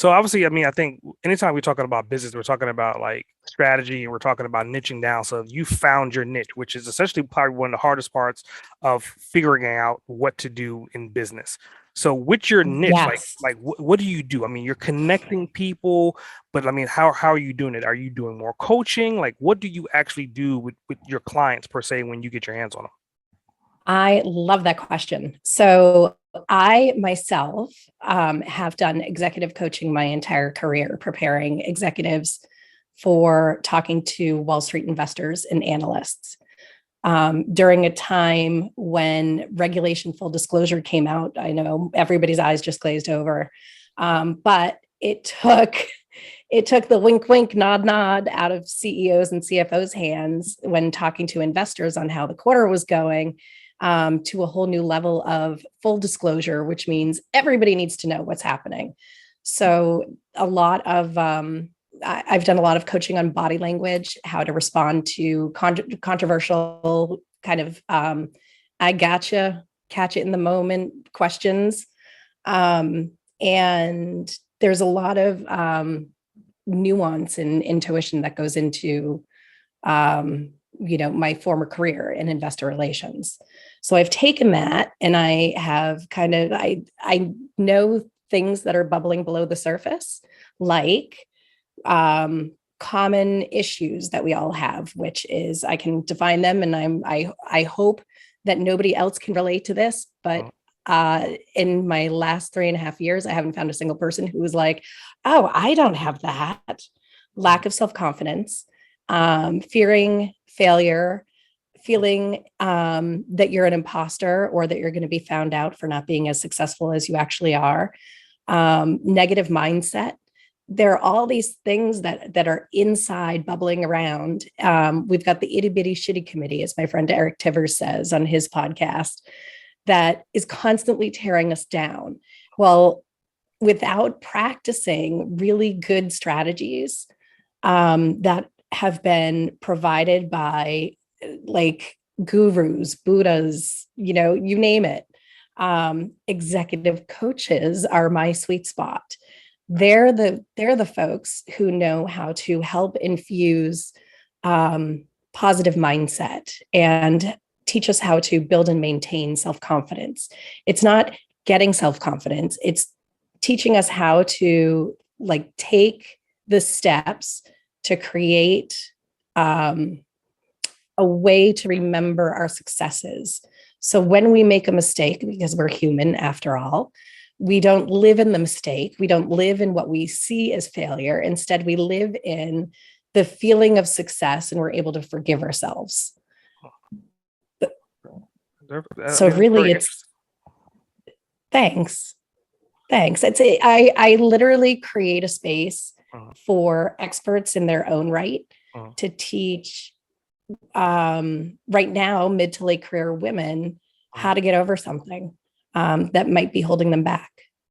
So obviously, I mean, I think anytime we're talking about business, we're talking about like strategy and we're talking about niching down. So you found your niche, which is essentially probably one of the hardest parts of figuring out what to do in business. So with your niche, Yes. what do you do? I mean, you're connecting people, but I mean, how are you doing it? Are you doing more coaching? Like, what do you actually do with your clients per se when you get your hands on them? I love that question. So I myself have done executive coaching my entire career, preparing executives for talking to Wall Street investors and analysts. During a time when regulation full disclosure came out, I know everybody's eyes just glazed over, but it took the wink wink nod nod out of CEOs and CFOs hands when talking to investors on how the quarter was going, to a whole new level of full disclosure, which means everybody needs to know what's happening. So a lot of I've done a lot of coaching on body language, how to respond to controversial kind of I gotcha, catch it in the moment questions. And there's a lot of nuance and intuition that goes into my former career in investor relations. So I've taken that and I have kind of I know things that are bubbling below the surface, like common issues that we all have, which is I can define them, and I hope that nobody else can relate to this, but in my last 3.5 years, I haven't found a single person who was like, oh, I don't have that. Lack of self-confidence, fearing failure, feeling that you're an imposter or that you're going to be found out for not being as successful as you actually are, negative mindset. There are all these things that are inside bubbling around. We've got the itty bitty shitty committee, as my friend Eric Tivers says on his podcast, that is constantly tearing us down. Well, without practicing really good strategies that have been provided by like gurus, Buddhas, you name it. Executive coaches are my sweet spot. They're the folks who know how to help infuse positive mindset and teach us how to build and maintain self-confidence. It's not getting self-confidence, it's teaching us how to like take the steps to create a way to remember our successes. So when we make a mistake, because we're human after all, we don't live in the mistake. We don't live in what we see as failure. Instead, we live in the feeling of success and we're able to forgive ourselves. I So mean, that's really very it's interesting. thanks. Thanks. I literally create a space Mhm, for experts in their own right mhm. to teach right now mid to late career women how to get over something that might be holding them back.